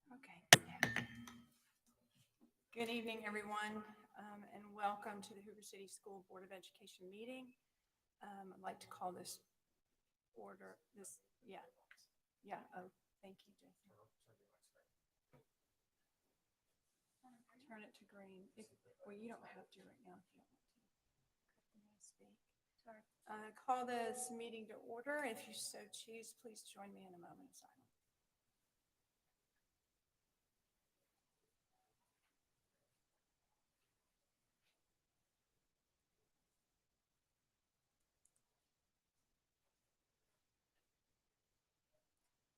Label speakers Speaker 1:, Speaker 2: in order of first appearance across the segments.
Speaker 1: Okay. Good evening, everyone, and welcome to the Hoover City School Board of Education meeting. I'd like to call this oh, thank you, Jason. Turn it to green. Well, you don't have to right now if you don't want to. Speak. Sorry. Call this meeting to order. If you so choose, please join me in a moment of silence.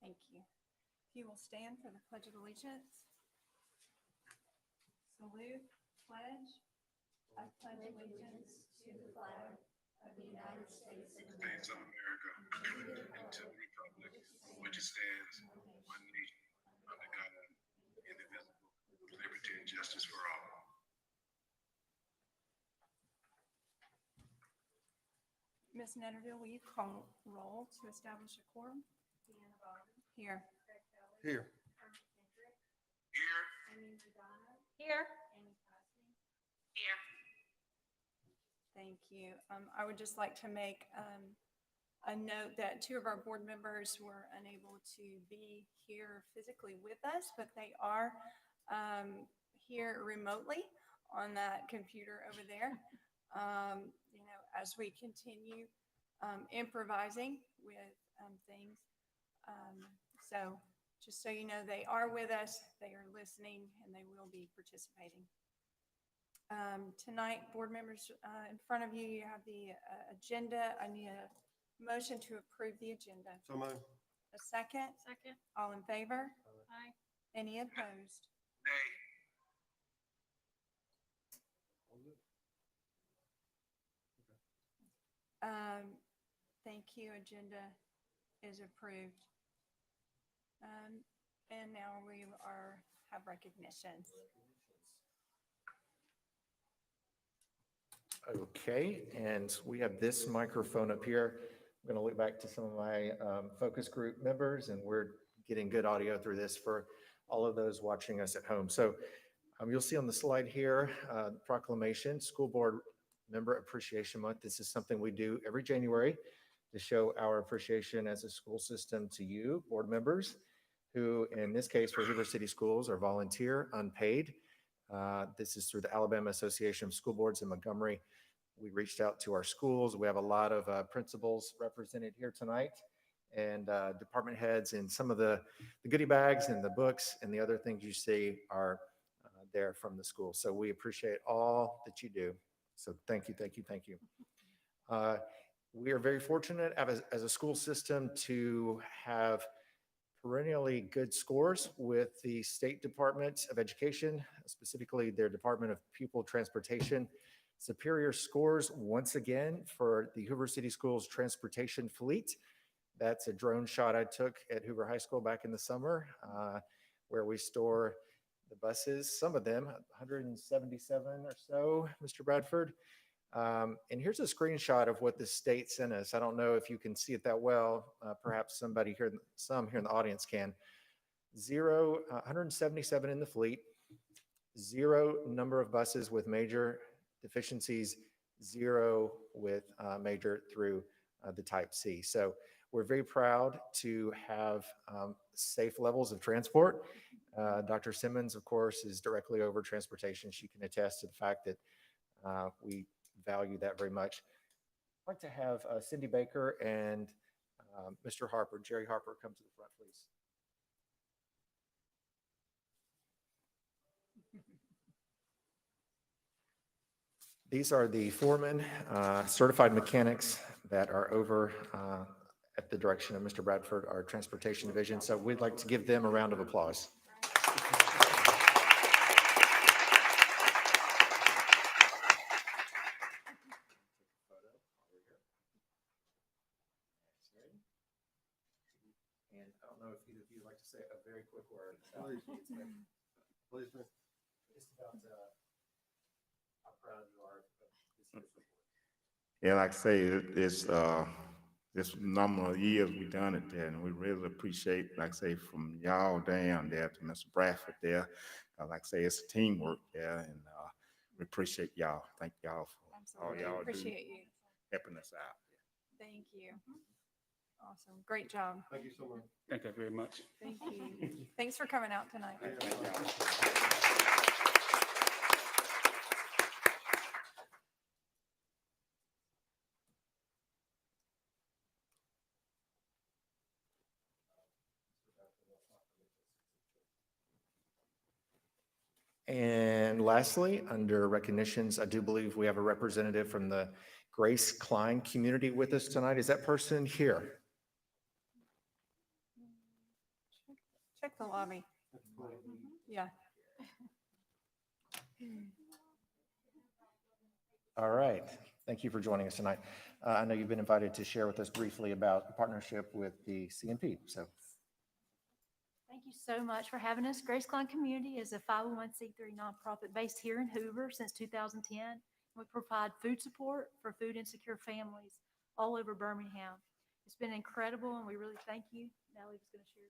Speaker 1: Thank you. If you will stand for the Pledge of Allegiance. Salute, pledge. I pledge allegiance to the flag of the United States of
Speaker 2: America, and to the republic for which it stands, one nation, under God, indivisible, with liberty and justice for all.
Speaker 1: Ms. Netterville, will you call roll to establish a quorum? Here.
Speaker 3: Here.
Speaker 2: Here.
Speaker 1: Here. Thank you. I would just like to make a note that two of our board members were unable to be here physically with us, but they are here remotely on that computer over there. As we continue improvising with things. So just so you know, they are with us, they are listening, and they will be participating. Tonight, board members, in front of you, you have the agenda. I need a motion to approve the agenda.
Speaker 3: So moved.
Speaker 1: A second?
Speaker 4: Second.
Speaker 1: All in favor?
Speaker 4: Aye.
Speaker 1: Any opposed?
Speaker 2: Nay.
Speaker 1: Thank you. Agenda is approved. And now we have recognitions.
Speaker 5: Okay, and we have this microphone up here. I'm going to look back to some of my focus group members, and we're getting good audio through this for all of those watching us at home. So you'll see on the slide here, proclamation, School Board Member Appreciation Month. This is something we do every January to show our appreciation as a school system to you, board members, who in this case for Hoover City Schools are volunteer, unpaid. This is through the Alabama Association of School Boards in Montgomery. We reached out to our schools. We have a lot of principals represented here tonight, and department heads, and some of the goodie bags and the books and the other things you see are there from the school. So we appreciate all that you do. So thank you, thank you, thank you. We are very fortunate as a school system to have perennially good scores with the State Department of Education, specifically their Department of Pupil Transportation. Superior scores once again for the Hoover City Schools transportation fleet. That's a drone shot I took at Hoover High School back in the summer, where we store the buses, some of them, 177 or so, Mr. Bradford. And here's a screenshot of what the state sent us. I don't know if you can see it that well. Perhaps somebody here, some here in the audience can. 177 in the fleet, 0 number of buses with major deficiencies, 0 with major through the type C. So we're very proud to have safe levels of transport. Dr. Simmons, of course, is directly over transportation. She can attest to the fact that we value that very much. I'd like to have Cindy Baker and Mr. Harper, Jerry Harper, come to the front, please. These are the foremen, certified mechanics that are over at the direction of Mr. Bradford, our transportation division. So we'd like to give them a round of applause. And I don't know if either of you would like to say a very quick word.
Speaker 3: Please.
Speaker 5: Just about how proud you are of this year's report.
Speaker 3: Yeah, like I say, this number of years we done it there, and we really appreciate, like I say, from y'all down there to Mr. Bradford there. Like I say, it's teamwork there, and we appreciate y'all. Thank y'all for all
Speaker 1: Absolutely.
Speaker 3: y'all do
Speaker 1: Appreciate you.
Speaker 3: helping us out.
Speaker 1: Thank you. Awesome. Great job.
Speaker 3: Thank you so much.
Speaker 4: Thank you very much.
Speaker 1: Thank you. Thanks for coming out tonight.
Speaker 5: And lastly, under recognitions, I do believe we have a representative from the Grace Klein community with us tonight. Is that person here?
Speaker 1: Check the lobby. Yeah.
Speaker 5: All right. Thank you for joining us tonight. I know you've been invited to share with us briefly about the partnership with the CNP. So
Speaker 6: Thank you so much for having us. Grace Klein Community is a 501c3 nonprofit based here in Hoover since 2010. We provide food support for food insecure families all over Birmingham. It's been incredible, and we really thank you. Natalie's going to share.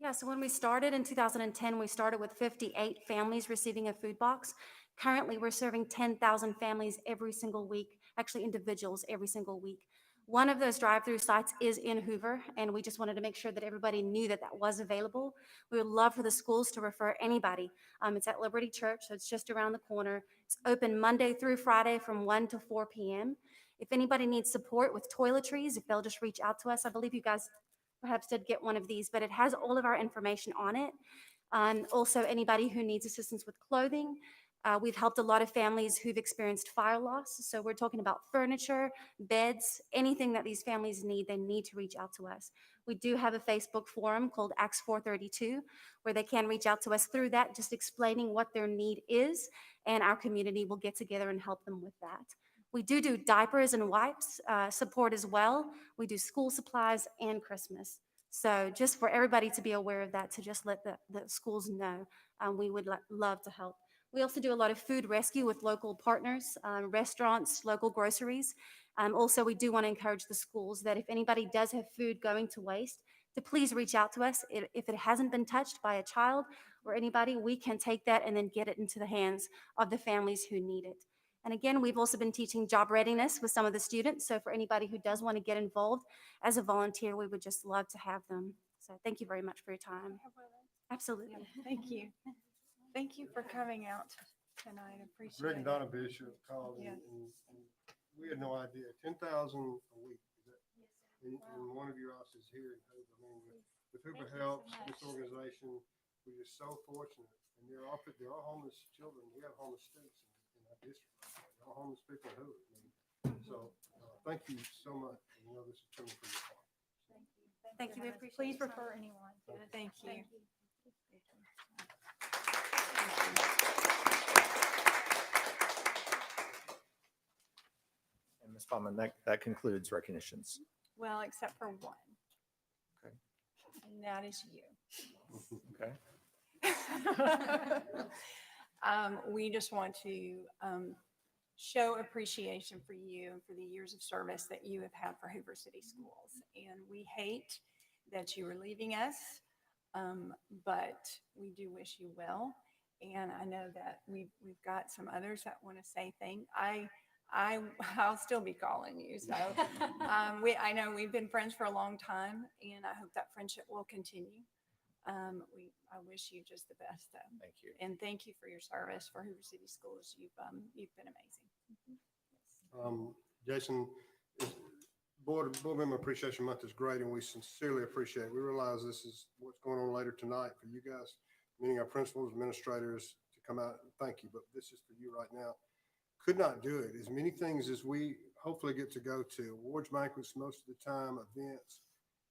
Speaker 7: Yeah, so when we started in 2010, we started with 58 families receiving a food box. Currently, we're serving 10,000 families every single week, actually individuals every single week. One of those drive-through sites is in Hoover, and we just wanted to make sure that everybody knew that that was available. We would love for the schools to refer anybody. It's at Liberty Church, so it's just around the corner. It's open Monday through Friday from 1 to 4 p.m. If anybody needs support with toiletries, if they'll just reach out to us. I believe you guys perhaps did get one of these, but it has all of our information on it. Also, anybody who needs assistance with clothing. We've helped a lot of families who've experienced fire loss. So we're talking about furniture, beds, anything that these families need, they need to reach out to us. We do have a Facebook forum called Acts 432, where they can reach out to us through that, just explaining what their need is, and our community will get together and help them with that. We do diapers and wipes support as well. We do school supplies and Christmas. So just for everybody to be aware of that, to just let the schools know, we would love to help. We also do a lot of food rescue with local partners, restaurants, local groceries. Also, we do want to encourage the schools that if anybody does have food going to waste, to please reach out to us. If it hasn't been touched by a child or anybody, we can take that and then get it into the hands of the families who need it. And again, we've also been teaching job readiness with some of the students. So for anybody who does want to get involved as a volunteer, we would just love to have them. So thank you very much for your time. Absolutely.
Speaker 1: Yeah, thank you. Thank you for coming out tonight. Appreciate
Speaker 8: Greg and
Speaker 1: it.
Speaker 8: Donna Bishop called
Speaker 1: Yes.
Speaker 8: and we had no idea. 10,000 a week. Is that, and one of your offices here in Hoover. I mean, with Hoover Helps, this organization, we're just so fortunate. And there are homeless children. We have homeless students in our district. There are homeless people in Hoover. So thank you so much. You know, this is coming from your heart.
Speaker 7: Thank you. We appreciate
Speaker 1: Please
Speaker 7: your time.
Speaker 1: refer anyone. Thank you.
Speaker 5: And Ms. Baumann, that concludes recognitions.
Speaker 1: Well, except for one.
Speaker 5: Okay.
Speaker 1: And that is you.
Speaker 5: Okay.
Speaker 1: We just want to show appreciation for you and for the years of service that you have had for Hoover City Schools. And we hate that you are leaving us, but we do wish you well. And I know that we've got some others that want to say I'll still be calling you. So I know we've been friends for a long time, and I hope that friendship will continue. I wish you just the best, though.
Speaker 5: Thank you.
Speaker 1: And thank you for your service for Hoover City Schools. You've been amazing.
Speaker 8: Jason, Board Member Appreciation Month is great, and we sincerely appreciate it. We realize this is what's going on later tonight for you guys, meaning our principals, administrators, to come out and thank you, but this is for you right now. Could not do it. As many things as we hopefully get to go to, awards banquets most of the time, events.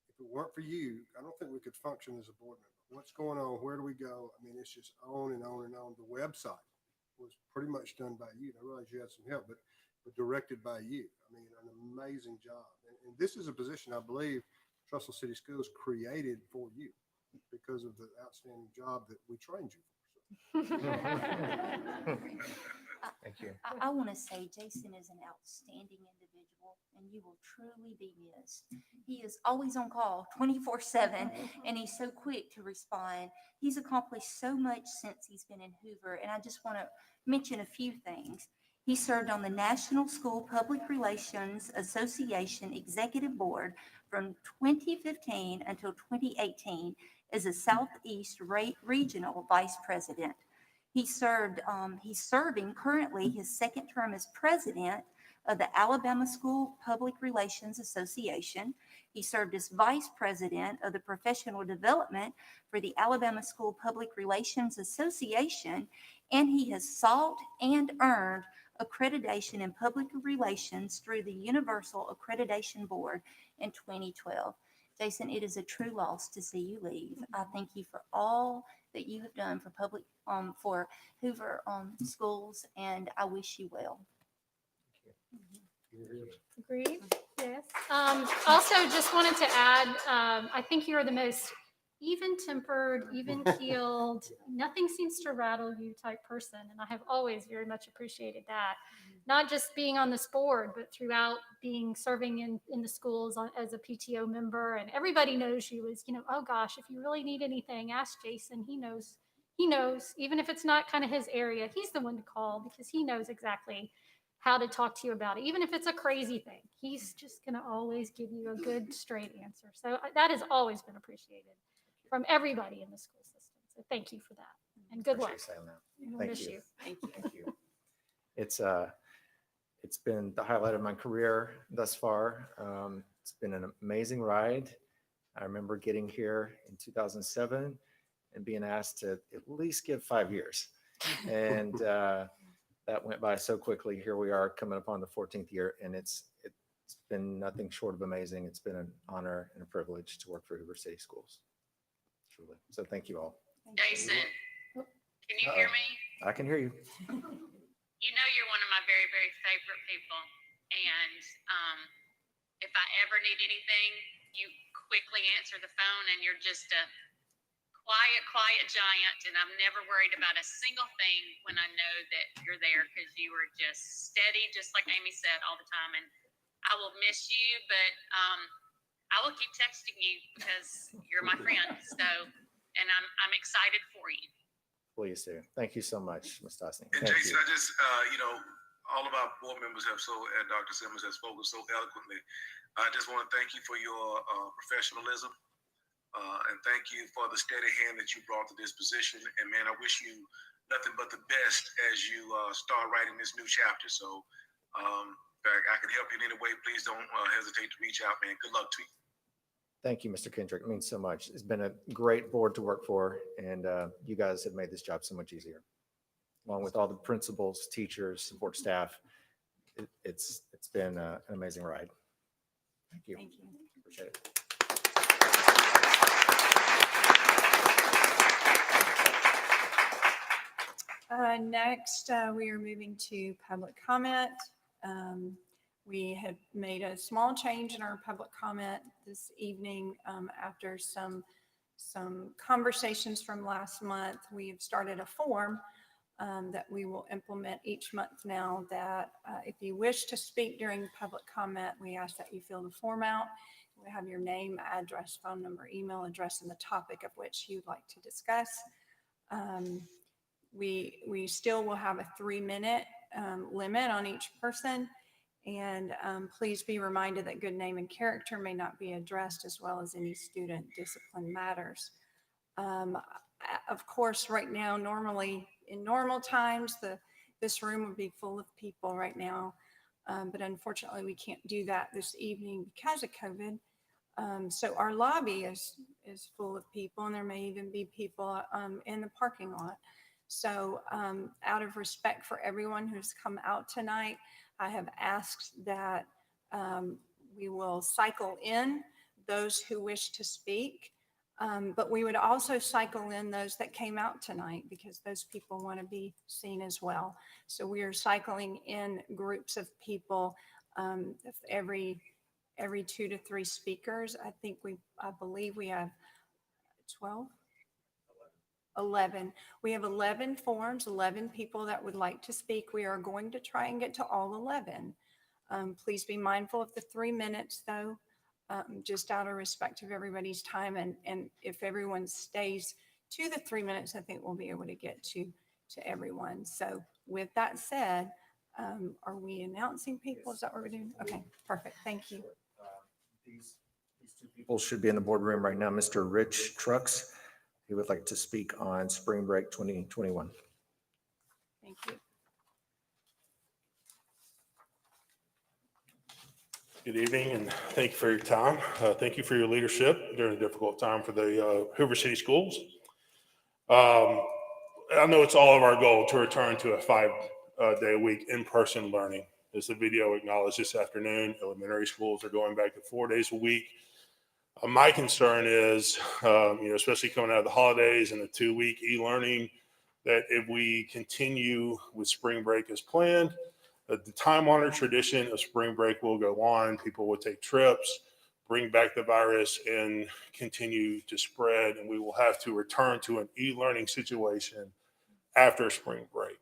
Speaker 8: If it weren't for you, I don't think we could function as a board member. What's going on? Where do we go? I mean, it's just on and on and on. The website was pretty much done by you. I realize you had some help, but directed by you. I mean, an amazing job. And this is a position I believe Trussell City Schools created for you because of the outstanding job that we trained you for.
Speaker 5: Thank you.
Speaker 4: I want to say Jason is an outstanding individual and you will truly be missed. He is always on call 24/7 and he's so quick to respond. He's accomplished so much since he's been in Hoover, and I just want to mention a few things. He served on the National School Public Relations Association Executive Board from 2015 until 2018 as a Southeast Regional Vice President. He's serving currently his second term as president of the Alabama School Public Relations Association. He served as vice president of the professional development for the Alabama School Public Relations Association, and he has sought and earned accreditation in public relations through the Universal Accreditation Board in 2012. Jason, it is a true loss to see you leave. I thank you for all that you have done for Hoover schools, and I wish you well.
Speaker 9: Agreed, yes. Also, just wanted to add, I think you are the most even-tempered, even-keeled, nothing seems to rattle you type person, and I have always very much appreciated that. Not just being on this board, but throughout serving in the schools as a PTO member, and everybody knows you as, oh gosh, if you really need anything, ask Jason. He knows, even if it's not kind of his area, he's the one to call because he knows exactly how to talk to you about it. Even if it's a crazy thing, he's just going to always give you a good, straight answer. So that has always been appreciated from everybody in the school system. So thank you for that, and good luck.
Speaker 5: Appreciate you saying that.
Speaker 9: We'll
Speaker 5: Thank
Speaker 9: miss
Speaker 5: you.
Speaker 1: Thank you.
Speaker 5: It's been the highlight of my career thus far. It's been an amazing ride. I remember getting here in 2007 and being asked to at least give 5 years. And that went by so quickly. Here we are coming up on the 14th year, and it's been nothing short of amazing. It's been an honor and a privilege to work for Hoover City Schools. Truly. So thank you all.
Speaker 10: Jason, can you hear me?
Speaker 5: I can hear you.
Speaker 10: You know you're one of my very, very favorite people. And if I ever need anything, you quickly answer the phone, and you're just a quiet giant. And I'm never worried about a single thing when I know that you're there, because you are just steady, just like Amy said, all the time. And I will miss you, but I will keep texting you because you're my friend. So, and I'm excited for you.
Speaker 5: Please do. Thank you so much, Ms. Dawson.
Speaker 2: And
Speaker 5: Thank
Speaker 2: Jason,
Speaker 5: you.
Speaker 2: I just, all of our board members have and Dr. Simmons has spoken so eloquently. I just want to thank you for your professionalism, and thank you for the steady hand that you brought to this position. And man, I wish you nothing but the best as you start writing this new chapter. So, if I can help you in any way, please don't hesitate to reach out, man. Good luck to you.
Speaker 5: Thank you, Mr. Kendrick. It means so much. It's been a great board to work for, and you guys have made this job so much easier. Along with all the principals, teachers, support staff, it's been an amazing ride. Thank you.
Speaker 1: Thank you.
Speaker 5: Appreciate it.
Speaker 1: Next, we are moving to public comment. We have made a small change in our public comment this evening after some some conversations from last month. We've started a form that we will implement each month now that if you wish to speak during public comment, we ask that you fill the form out. We have your name, address, phone number, email address, and the topic of which you'd like to discuss. We still will have a 3-minute limit on each person. And please be reminded that good name and character may not be addressed, as well as any student discipline matters. Of course, right now, normally in normal times, this room would be full of people right now. But unfortunately, we can't do that this evening because of COVID. So our lobby is full of people, and there may even be people in the parking lot. So out of respect for everyone who's come out tonight, I have asked that we will cycle in those who wish to speak, but we would also cycle in those that came out tonight, because those people want to be seen as well. So we are cycling in groups of people every 2 to 3 speakers. I believe we have 11. We have 11 forms, 11 people that would like to speak. We are going to try and get to all 11. Please be mindful of the 3 minutes, though, just out of respect of everybody's time. And if everyone stays to the 3 minutes, I think we'll be able to get to everyone. So with that said, are we announcing people? Is that what we're doing? Okay, perfect. Thank you.
Speaker 5: These two people should be in the boardroom right now. Mr. Rich Trucks, he would like to speak on Spring Break 2021.
Speaker 1: Thank you.
Speaker 11: Good evening, and thank you for your time. Thank you for your leadership during a difficult time for the Hoover City Schools. I know it's all of our goal to return to a 5-day-a-week in-person learning. As the video acknowledged this afternoon, elementary schools are going back to 4 days a week. My concern is, especially coming out of the holidays and the 2-week e-learning, that if we continue with spring break as planned, that the time-honored tradition of spring break will go on. People will take trips, bring back the virus, and continue to spread, and we will have to return to an e-learning situation after spring break.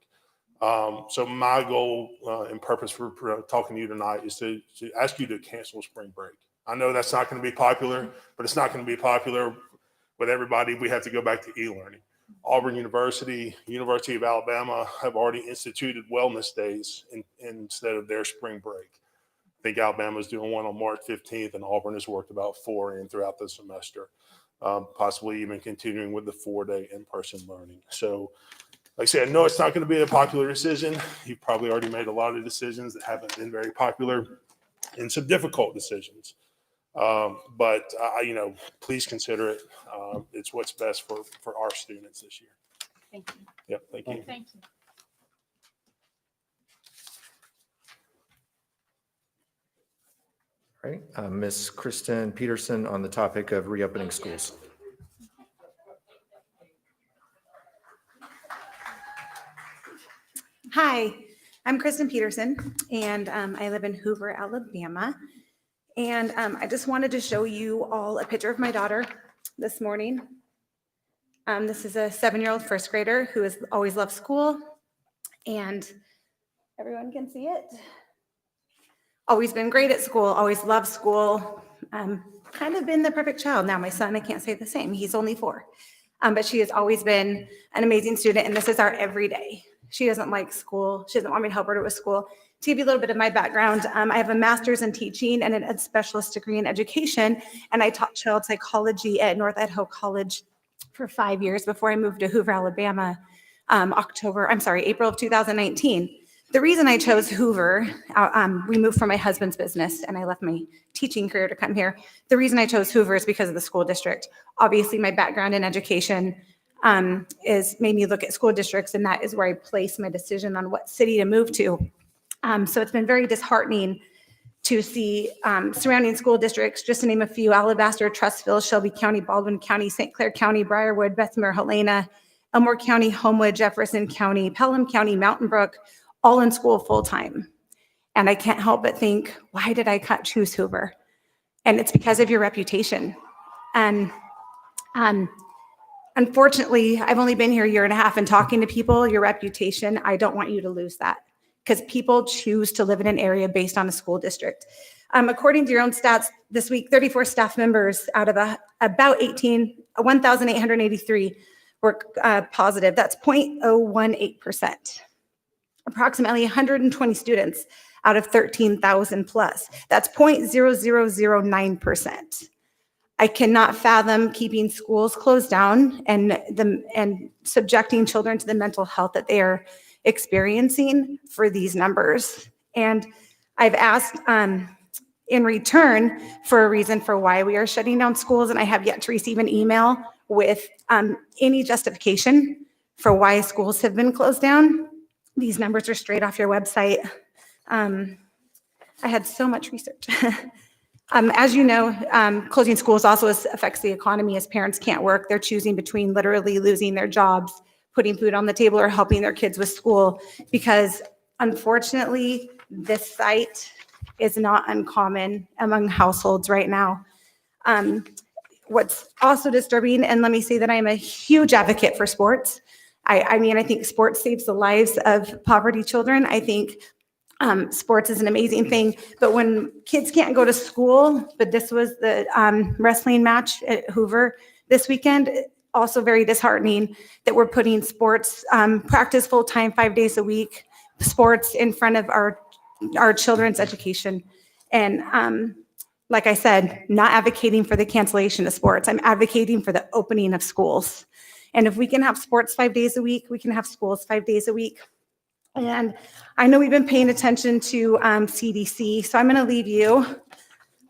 Speaker 11: So my goal and purpose for talking to you tonight is to ask you to cancel spring break. I know that's not going to be popular, but it's not going to be popular with everybody. We have to go back to e-learning. Auburn University, University of Alabama have already instituted wellness days instead of their spring break. I think Alabama's doing one on March 15th, and Auburn has worked about 4 in throughout the semester, possibly even continuing with the 4-day in-person learning. So, like I said, I know it's not going to be a popular decision. You've probably already made a lot of decisions that haven't been very popular, and some difficult decisions. But please consider it. It's what's best for our students this year.
Speaker 1: Thank you.
Speaker 11: Yep, thank you.
Speaker 6: Thank you.
Speaker 5: All right, Ms. Kristen Peterson on the topic of reopening schools.
Speaker 12: Hi, I'm Kristen Peterson, and I live in Hoover, Alabama. And I just wanted to show you all a picture of my daughter this morning. This is a 7-year-old first grader who has always loved school, and everyone can see it. Always been great at school, always loved school. Kind of been the perfect child. Now my son, I can't say the same. He's only 4. But she has always been an amazing student, and this is our everyday. She doesn't like school. She doesn't want me to help her with school. To give you a little bit of my background, I have a master's in teaching and a specialist degree in education, and I taught child psychology at North Idaho College for 5 years before I moved to Hoover, Alabama, April of 2019. The reason I chose Hoover, we moved from my husband's business and I left my teaching career to come here. The reason I chose Hoover is because of the school district. Obviously, my background in education is made me look at school districts, and that is where I place my decision on what city to move to. So it's been very disheartening to see surrounding school districts, just to name a few: Alabaster, Trustville, Shelby County, Baldwin County, St. Clair County, Briarwood, Bessemer, Helena, Elmore County, Homewood, Jefferson County, Pelham County, Mountain Brook, all in school full-time. And I can't help but think, why did I choose Hoover? And it's because of your reputation. And Unfortunately, I've only been here a year and a half, and talking to people, your reputation, I don't want you to lose that, because people choose to live in an area based on a school district. According to your own stats this week, 34 staff members out of about 1,883 were positive. That's 0.018%. Approximately 120 students out of 13,000 plus. That's 0.0009%. I cannot fathom keeping schools closed down and subjecting children to the mental health that they are experiencing for these numbers. And I've asked in return for a reason for why we are shutting down schools, and I have yet to receive an email with any justification for why schools have been closed down. These numbers are straight off your website. I had so much research. As you know, closing schools also affects the economy as parents can't work. They're choosing between literally losing their jobs, putting food on the table, or helping their kids with school, because unfortunately, this sight is not uncommon among households right now. What's also disturbing, and let me say that I'm a huge advocate for sports. I mean, I think sports saves the lives of poverty children. I think sports is an amazing thing, but when kids can't go to school, but this was the wrestling match at Hoover this weekend, also very disheartening that we're putting sports practice full-time 5 days a week, sports in front of our children's education. And like I said, not advocating for the cancellation of sports. I'm advocating for the opening of schools. And if we can have sports 5 days a week, we can have schools 5 days a week. And I know we've been paying attention to CDC, so I'm going to leave you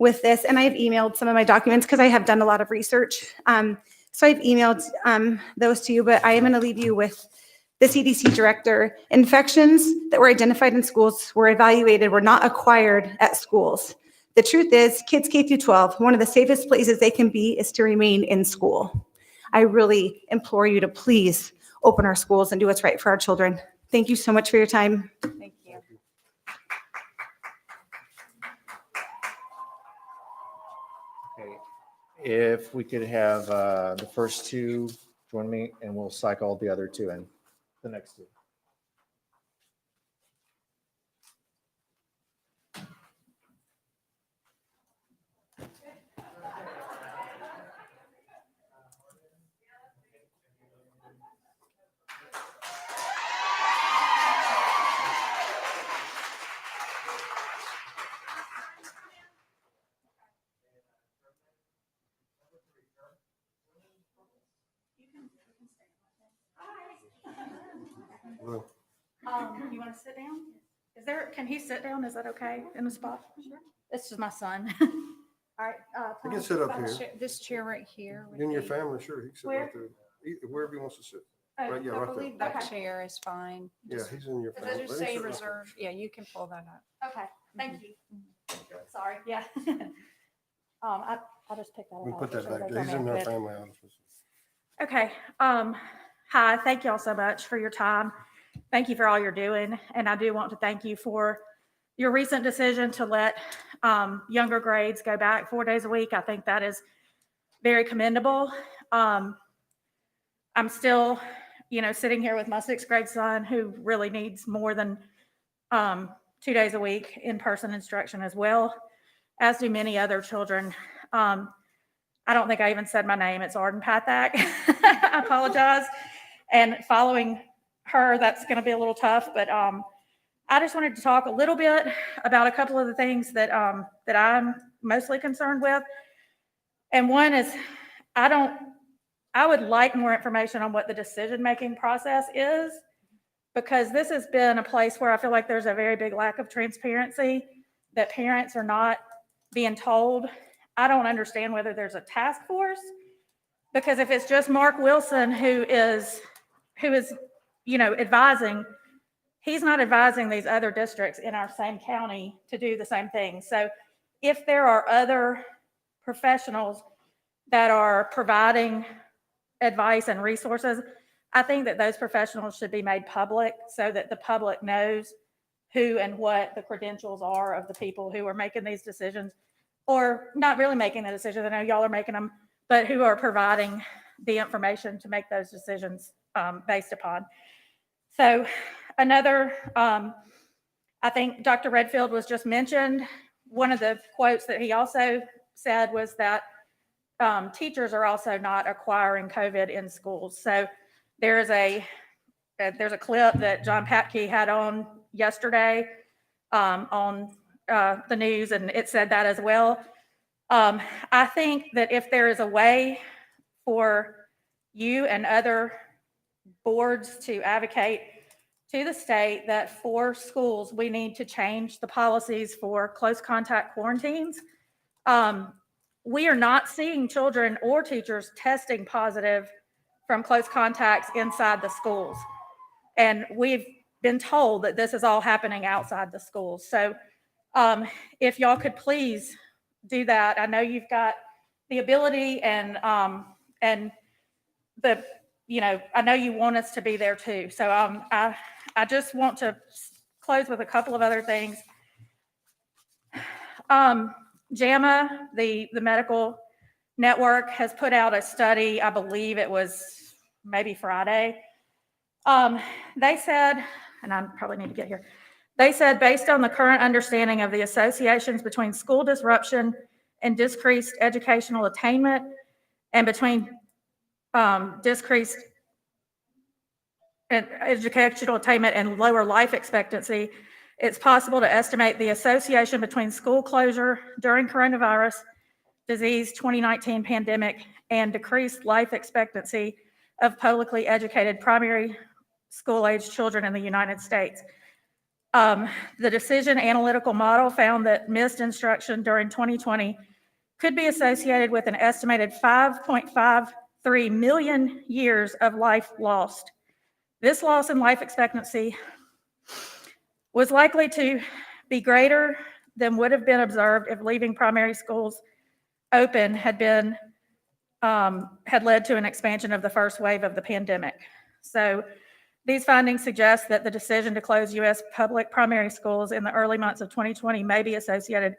Speaker 12: with this. And I've emailed some of my documents because I have done a lot of research. So I've emailed those to you, but I am going to leave you with the CDC director. Infections that were identified in schools were evaluated, were not acquired at schools. The truth is, kids K through 12, one of the safest places they can be is to remain in school. I really implore you to please open our schools and do what's right for our children. Thank you so much for your time.
Speaker 1: Thank you.
Speaker 5: Okay. If we could have the first two join me, and we'll cycle the other two in, the next two.
Speaker 8: Well,
Speaker 6: You want to sit down? Can he sit down? Is that okay in the spot? Sure. This is my son. All right.
Speaker 8: You can sit up here.
Speaker 1: This chair right here. would
Speaker 8: In your
Speaker 1: be-
Speaker 8: family, sure, he can sit right there. Wherever he wants to sit.
Speaker 6: Oh,
Speaker 8: Right, yeah,
Speaker 1: I
Speaker 8: right there.
Speaker 1: believe that chair is fine.
Speaker 8: Yeah,
Speaker 1: Just-
Speaker 8: he's in your
Speaker 1: Does
Speaker 8: family.
Speaker 1: it just
Speaker 8: Let him
Speaker 1: say
Speaker 8: sit right there.
Speaker 1: reserve? Yeah, you can pull that up.
Speaker 6: Okay, thank you. Sorry, yeah. I'll just pick that up.
Speaker 8: We can put that back there. He's in our family office.
Speaker 6: Okay, hi, thank y'all so much for your time. Thank you for all you're doing. And I do want to thank you for your recent decision to let younger grades go back 4 days a week. I think that is very commendable. I'm still, sitting here with my 6th grade son who really needs more than 2 days a week in-person instruction as well, as do many other children. I don't think I even said my name. It's Arden Pathak. I apologize. And following her, that's going to be a little tough, but I just wanted to talk a little bit about a couple of the things that I'm mostly concerned with. And one is, I would like more information on what the decision-making process is, because this has been a place where I feel like there's a very big lack of transparency, that parents are not being told. I don't understand whether there's a task force, because if it's just Mark Wilson who is advising, he's not advising these other districts in our same county to do the same thing. So if there are other professionals that are providing advice and resources, I think that those professionals should be made public so that the public knows who and what the credentials are of the people who are making these decisions, or not really making the decisions. I know y'all are making them,
Speaker 13: but who are providing the information to make those decisions based upon. So another, I think Dr. Redfield was just mentioned. One of the quotes that he also said was that teachers are also not acquiring COVID in schools. So there's a clip that John Patke had on yesterday on the news, and it said that as well. I think that if there is a way for you and other boards to advocate to the state that for schools, we need to change the policies for close contact quarantines. We are not seeing children or teachers testing positive from close contacts inside the schools. And we've been told that this is all happening outside the schools. So if y'all could please do that. I know you've got the ability and the, I know you want us to be there too. So I just want to close with a couple of other things. JAMA, the medical network, has put out a study, I believe it was maybe Friday. They said, and I probably need to get here, they said based on the current understanding of the associations between school disruption and decreased educational attainment and between decreased educational attainment and lower life expectancy, it's possible to estimate the association between school closure during coronavirus disease 2019 pandemic and decreased life expectancy of publicly educated primary school-age children in the United States. The decision analytical model found that missed instruction during 2020 could be associated with an estimated 5.53 million years of life lost. This loss in life expectancy was likely to be greater than would have been observed if leaving primary schools open had led to an expansion of the first wave of the pandemic. So these findings suggest that the decision to close U.S. public primary schools in the early months of 2020 may be associated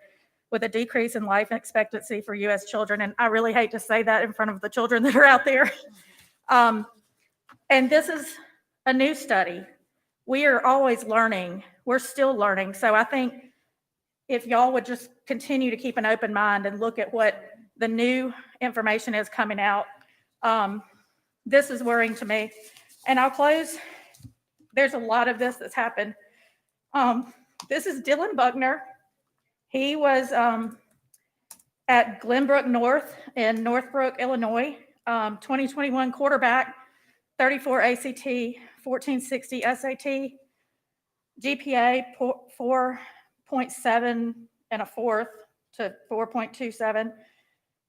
Speaker 13: with a decrease in life expectancy for U.S. children. And I really hate to say that in front of the children that are out there. And this is a new study. We are always learning. We're still learning. So I think if y'all would just continue to keep an open mind and look at what the new information is coming out, this is worrying to me. And I'll close. There's a lot of this that's happened. This is Dylan Buckner. He was at Glenbrook North in Northbrook, Illinois, 2021 quarterback, 34 ACT, 1460 SAT, GPA 4.7 and a fourth to 4.27.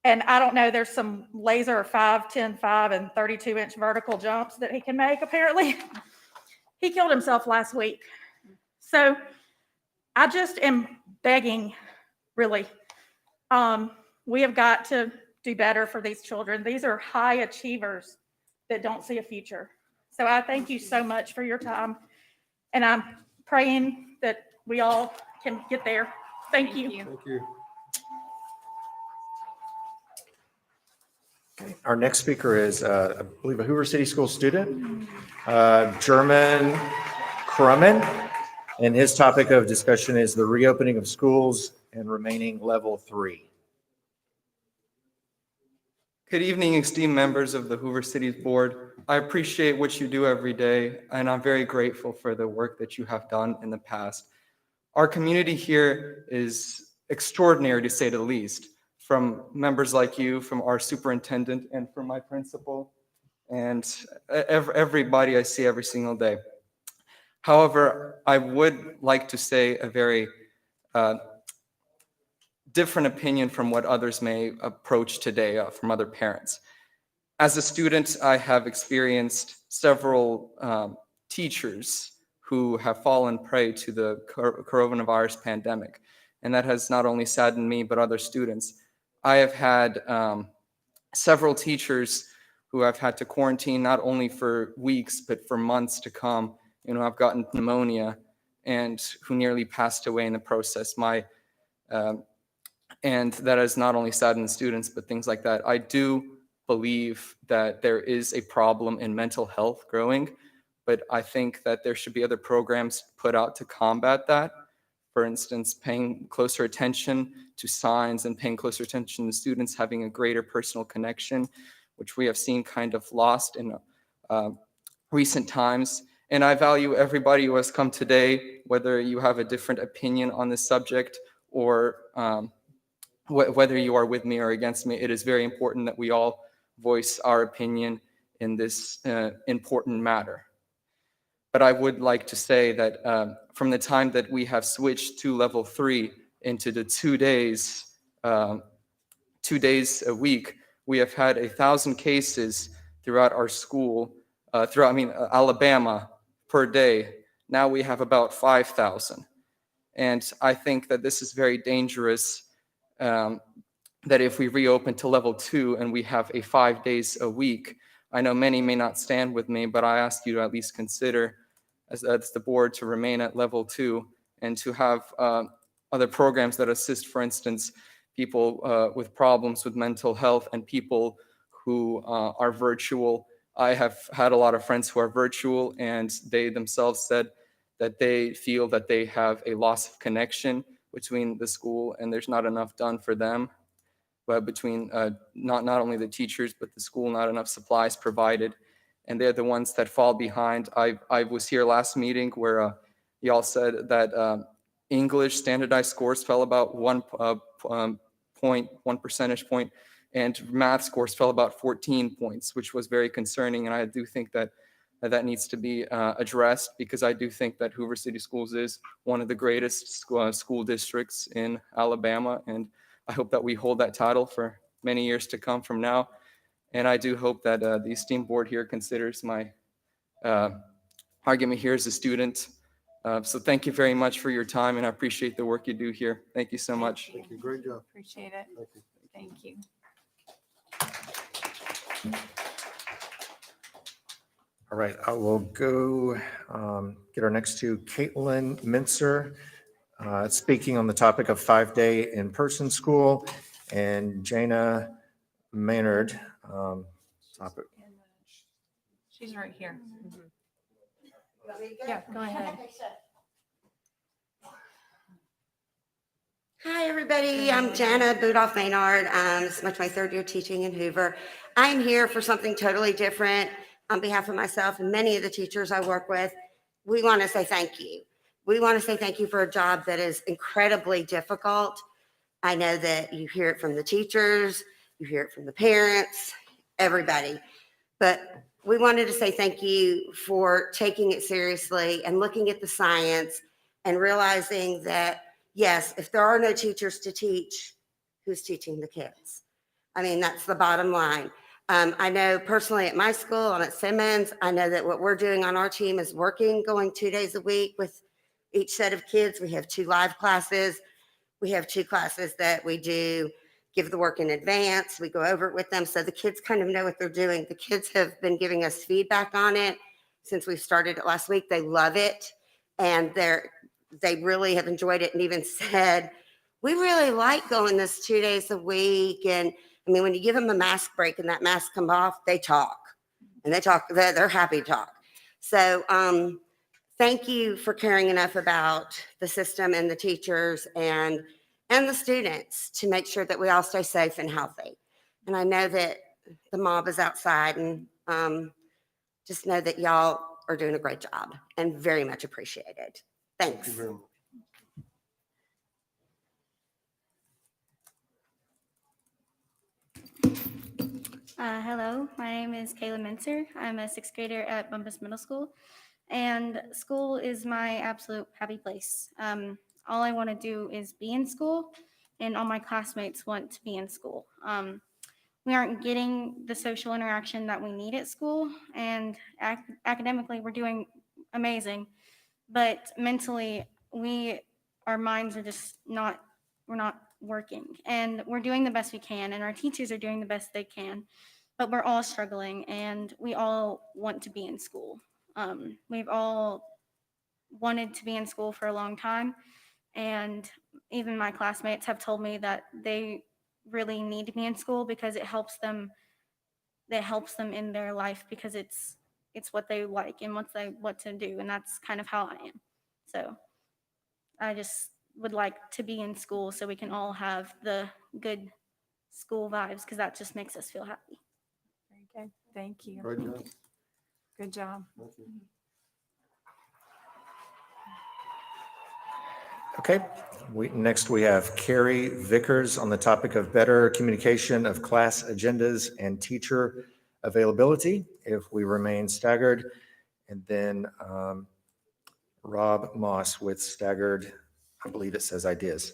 Speaker 13: And I don't know, there's some laser 5, 10, 5, and 32-inch vertical jumps that he can make, apparently. He killed himself last week. So I just am begging, really. We have got to do better for these children. These are high achievers that don't see a future. So I thank you so much for your time. And I'm praying that we all can get there. Thank you.
Speaker 8: Thank you.
Speaker 5: Okay. Our next speaker is, I believe, a Hoover City School student, German Krummen, and his topic of discussion is the reopening of schools and remaining level 3.
Speaker 14: Good evening, esteemed members of the Hoover City Board. I appreciate what you do every day, and I'm very grateful for the work that you have done in the past. Our community here is extraordinary, to say the least, from members like you, from our superintendent, and from my principal, and everybody I see every single day. However, I would like to say a very different opinion from what others may approach today from other parents. As a student, I have experienced several teachers who have fallen prey to the coronavirus pandemic, and that has not only saddened me, but other students. I have had several teachers who have had to quarantine not only for weeks, but for months to come, and who have gotten pneumonia and who nearly passed away in the process. My And that has not only saddened students, but things like that. I do believe that there is a problem in mental health growing, but I think that there should be other programs put out to combat that. For instance, paying closer attention to signs and paying closer attention to students having a greater personal connection, which we have seen kind of lost in recent times. And I value everybody who has come today, whether you have a different opinion on this subject or whether you are with me or against me. It is very important that we all voice our opinion in this important matter. But I would like to say that from the time that we have switched to level 3 into the 2 days, 2 days a week, we have had 1,000 cases throughout our school, Alabama per day. Now we have about 5,000. And I think that this is very dangerous, that if we reopen to level 2 and we have 5 days a week, I know many may not stand with me, but I ask you to at least consider as the board to remain at level 2 and to have other programs that assist, for instance, people with problems with mental health and people who are virtual. I have had a lot of friends who are virtual, and they themselves said that they feel that they have a loss of connection between the school and there's not enough done for them. But between not only the teachers, but the school, not enough supplies provided. And they're the ones that fall behind. I was here last meeting where y'all said that English standardized scores fell about 1 percentage point, and math scores fell about 14 points, which was very concerning. And I do think that that needs to be addressed, because I do think that Hoover City Schools is one of the greatest school districts in Alabama. And I hope that we hold that title for many years to come from now. And I do hope that the esteemed board here considers my argument here as a student. So thank you very much for your time, and I appreciate the work you do here. Thank you so much.
Speaker 8: Thank you. Great job.
Speaker 1: Appreciate it.
Speaker 8: Thank you.
Speaker 1: Thank you.
Speaker 5: All right, I will go get our next to Caitlin Mincer, speaking on the topic of 5-day in-person school, and Jana Maynard. Topic.
Speaker 1: She's right here. Yeah, go ahead.
Speaker 15: Hi, everybody. I'm Jana Budolph Maynard. This is my third year teaching in Hoover. I'm here for something totally different. On behalf of myself and many of the teachers I work with, we want to say thank you. We want to say thank you for a job that is incredibly difficult. I know that you hear it from the teachers, you hear it from the parents, everybody. But we wanted to say thank you for taking it seriously and looking at the science and realizing that, yes, if there are no teachers to teach, who's teaching the kids? I mean, that's the bottom line. I know personally at my school and at Simmons, I know that what we're doing on our team is working, going 2 days a week with each set of kids. We have 2 live classes. We have 2 classes that we do give the work in advance. We go over it with them so the kids kind of know what they're doing. The kids have been giving us feedback on it since we started it last week. They love it, and they really have enjoyed it, and even said, we really like going this 2 days a week. And I mean, when you give them a mask break and that mask comes off, they talk, and they're happy to talk. So thank you for caring enough about the system and the teachers and the students to make sure that we all stay safe and healthy. And I know that the mob is outside, and just know that y'all are doing a great job and very much appreciated. Thanks.
Speaker 8: Thank you very much.
Speaker 16: Hello, my name is Kayla Mincer. I'm a 6th grader at Bumpus Middle School, and school is my absolute happy place. All I want to do is be in school, and all my classmates want to be in school. We aren't getting the social interaction that we need at school, and academically we're doing amazing, but mentally our minds are just we're not working, and we're doing the best we can, and our teachers are doing the best they can, but we're all struggling, and we all want to be in school. We've all wanted to be in school for a long time, and even my classmates have told me that they really need me in school because it helps them in their life because it's what they like and what to do, and that's kind of how I am. So I just would like to be in school so we can all have the good school vibes because that just makes us feel happy.
Speaker 1: Very good. Thank you.
Speaker 8: Great job.
Speaker 1: Good job.
Speaker 8: Thank you.
Speaker 5: Okay, next we have Carrie Vickers on the topic of better communication of class agendas and teacher availability if we remain staggered. And then Rob Moss with staggered, I believe it says ideas.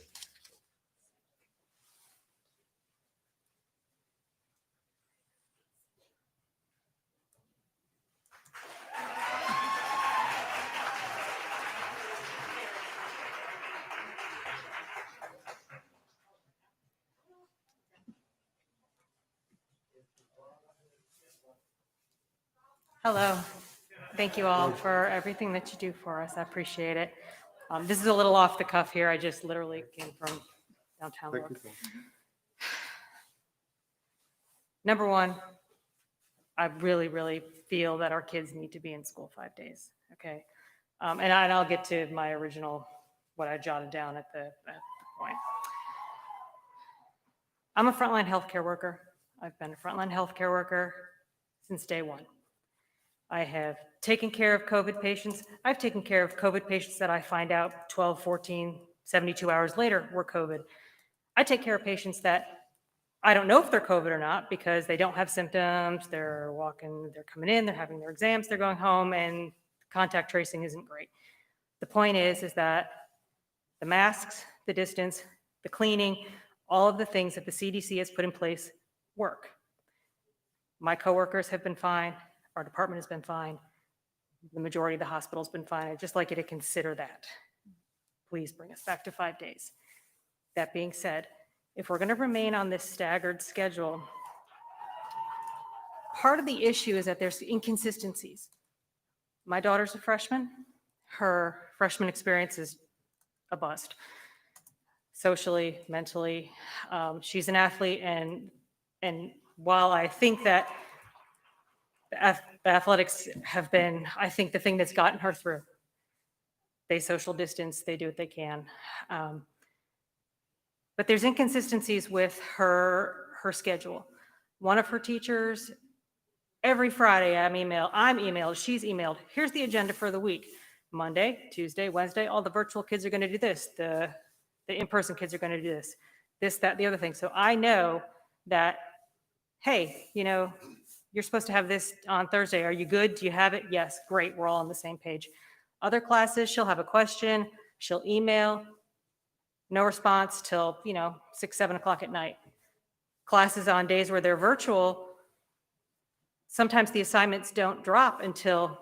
Speaker 17: Hello. Thank you all for everything that you do for us. I appreciate it. This is a little off the cuff here. I just literally came from downtown.
Speaker 8: Take
Speaker 17: York.
Speaker 8: your time.
Speaker 17: Number one, I really, really feel that our kids need to be in school 5 days. Okay. And I'll get to my original, what I jotted down at the point. I'm a frontline healthcare worker. I've been a frontline healthcare worker since day one. I have taken care of COVID patients. I've taken care of COVID patients that I find out 12, 14, 72 hours later were COVID. I take care of patients that I don't know if they're COVID or not because they don't have symptoms. They're walking, they're coming in, they're having their exams, they're going home, and contact tracing isn't great. The point is that the masks, the distance, the cleaning, all of the things that the CDC has put in place work. My coworkers have been fine. Our department has been fine. The majority of the hospital's been fine. I'd just like you to consider that. Please bring us back to 5 days. That being said, if we're going to remain on this staggered schedule, part of the issue is that there's inconsistencies. My daughter's a freshman. Her freshman experience is a bust. Socially, mentally, she's an athlete, and while I think that the athletics have been, I think, the thing that's gotten her through. They social distance, they do what they can. But there's inconsistencies with her schedule. One of her teachers, every Friday I'm emailed, she's emailed, here's the agenda for the week. Monday, Tuesday, Wednesday, all the virtual kids are gonna do this. The in-person kids are gonna do this, that, the other thing. So I know that, hey, you're supposed to have this on Thursday. Are you good? Do you have it? Yes, great. We're all on the same page. Other classes, she'll have a question, she'll email, no response till, 6, 7 o'clock at night. Classes on days where they're virtual, sometimes the assignments don't drop until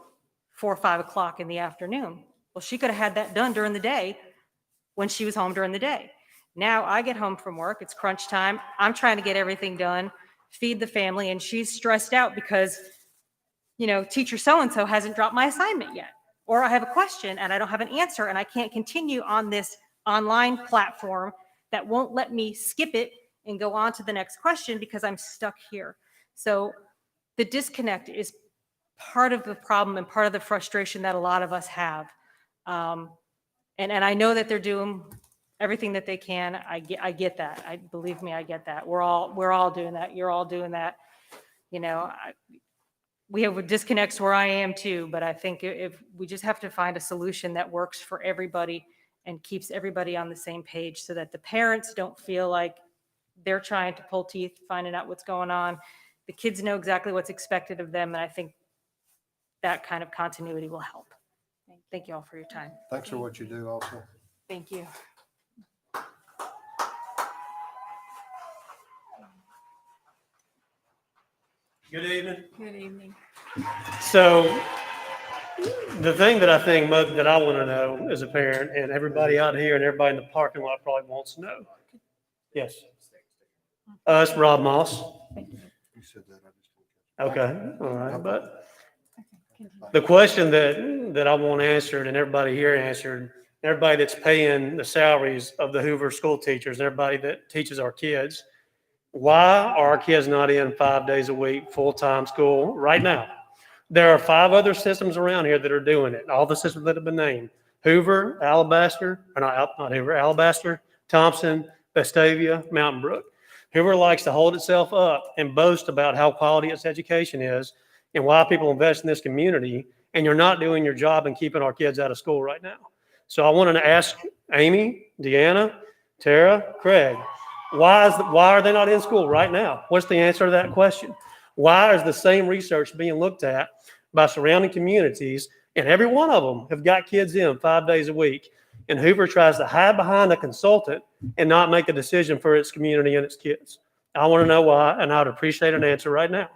Speaker 17: 4 or 5 o'clock in the afternoon. Well, she could have had that done during the day when she was home during the day. Now I get home from work, it's crunch time, I'm trying to get everything done, feed the family, and she's stressed out because, teacher so-and-so hasn't dropped my assignment yet. Or I have a question and I don't have an answer and I can't continue on this online platform that won't let me skip it and go on to the next question because I'm stuck here. So the disconnect is part of the problem and part of the frustration that a lot of us have. And I know that they're doing everything that they can. I get that. Believe me, I get that. We're all doing that. You're all doing that. We have disconnects where I am too, but I think if we just have to find a solution that works for everybody and keeps everybody on the same page so that the parents don't feel like they're trying to pull teeth, finding out what's going on. The kids know exactly what's expected of them, and I think that kind of continuity will help. Thank you all for your time.
Speaker 8: Thanks for what you do also.
Speaker 17: Thank you.
Speaker 18: Good evening.
Speaker 1: Good evening.
Speaker 18: So the thing that I think that I want to know as a parent, and everybody out here and everybody in the parking lot probably wants to know. Yes. It's Rob Moss.
Speaker 8: You said that, I just didn't catch
Speaker 18: Okay, all right. But the question that I want answered and everybody here answered everybody that's paying the salaries of the Hoover school teachers, and everybody that teaches our kids. Why are our kids not in 5 days a week, full-time school right now? There are 5 other systems around here that are doing it. All the systems that have been named: Hoover, Alabaster, or not Hoover, Alabaster, Thompson, Vestavia, Mountain Brook. Hoover likes to hold itself up and boast about how quality its education is and why people invest in this community, and you're not doing your job in keeping our kids out of school right now. So I wanted to ask Amy, Deanna, Tara, Craig, why are they not in school right now? What's the answer to that question? Why is the same research being looked at by surrounding communities, and every one of them have got kids in 5 days a week, and Hoover tries to hide behind a consultant and not make a decision for its community and its kids? I want to know why, and I would appreciate an answer right now.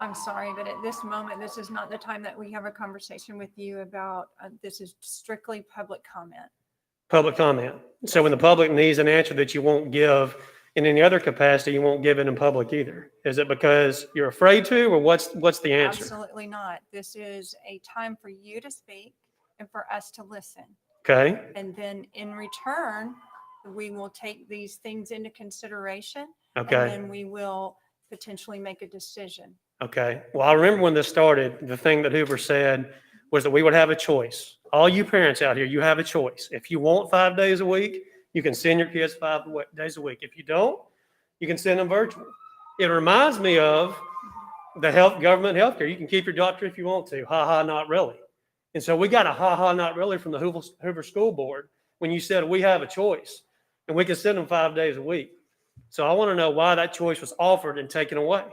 Speaker 1: I'm sorry, but at this moment, this is not the time that we have a conversation with you about, this is strictly public comment.
Speaker 18: Public comment. So when the public needs an answer that you won't give in any other capacity, you won't give it in public either. Is it because you're afraid to, or what's the answer?
Speaker 1: Absolutely not. This is a time for you to speak and for us to listen.
Speaker 18: Okay.
Speaker 1: And then in return, we will take these things into consideration.
Speaker 18: Okay.
Speaker 1: And then we will potentially make a decision.
Speaker 18: Okay. Well, I remember when this started, the thing that Hoover said was that we would have a choice. All you parents out here, you have a choice. If you want 5 days a week, you can send your kids 5 days a week. If you don't, you can send them virtual. It reminds me of the government healthcare. You can keep your doctor if you want to. Ha ha, not really. And so we got a ha ha, not really from the Hoover School Board when you said we have a choice and we can send them 5 days a week. So I want to know why that choice was offered and taken away.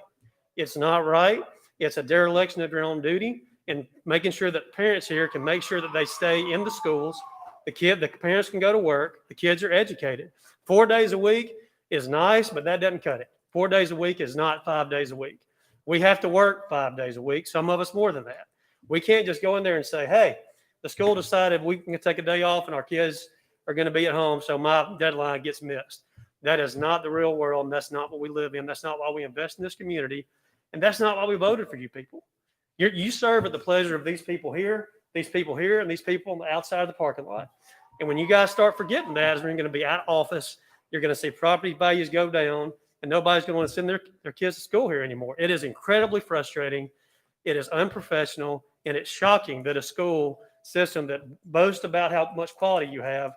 Speaker 18: It's not right. It's a dereliction of your own duty, and making sure that parents here can make sure that they stay in the schools. The parents can go to work. The kids are educated. 4 days a week is nice, but that doesn't cut it. 4 days a week is not 5 days a week. We have to work 5 days a week, some of us more than that. We can't just go in there and say, hey, the school decided we can take a day off and our kids are going to be at home, so my deadline gets missed. That is not the real world, and that's not what we live in. That's not why we invest in this community, and that's not why we voted for you people. You serve at the pleasure of these people here, and these people on the outside of the parking lot. And when you guys start forgetting that, is when you're going to be out of office, you're going to see property values go down, and nobody's going to want to send their kids to school here anymore. It is incredibly frustrating. It is unprofessional, and it's shocking that a school system that boasts about how much quality you have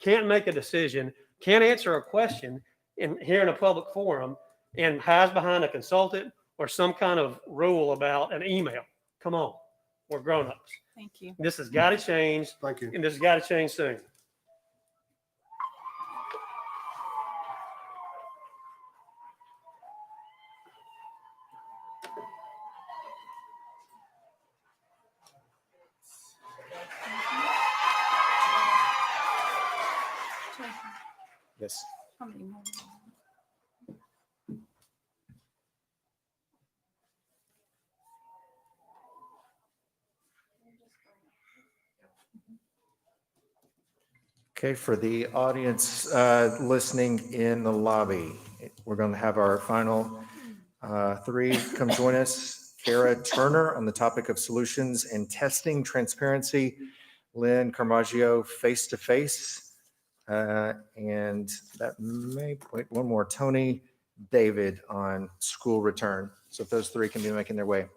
Speaker 18: can't make a decision, can't answer a question here in a public forum, and hides behind a consultant or some kind of rule about an email. Come on, we're grown-ups.
Speaker 1: Thank you.
Speaker 18: This has got to change.
Speaker 8: Thank you.
Speaker 18: And this has got to change soon.
Speaker 5: Yes.
Speaker 1: How many more?
Speaker 5: Okay, for the audience listening in the lobby, we're going to have our final 3 come join us. Kara Turner on the topic of solutions and testing transparency. Lynn Carmaggio face-to-face. And that may, wait, one more. Tony David on school return. So if those 3 can be making their way.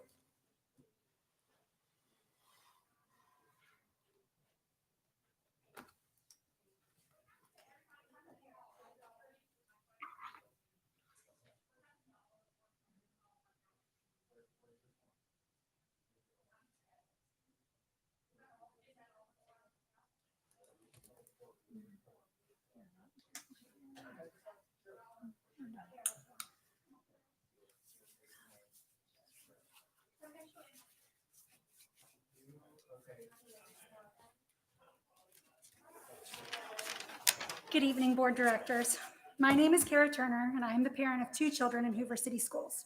Speaker 19: Good evening, board directors. My name is Kara Turner, and I am the parent of 2 children in Hoover City Schools.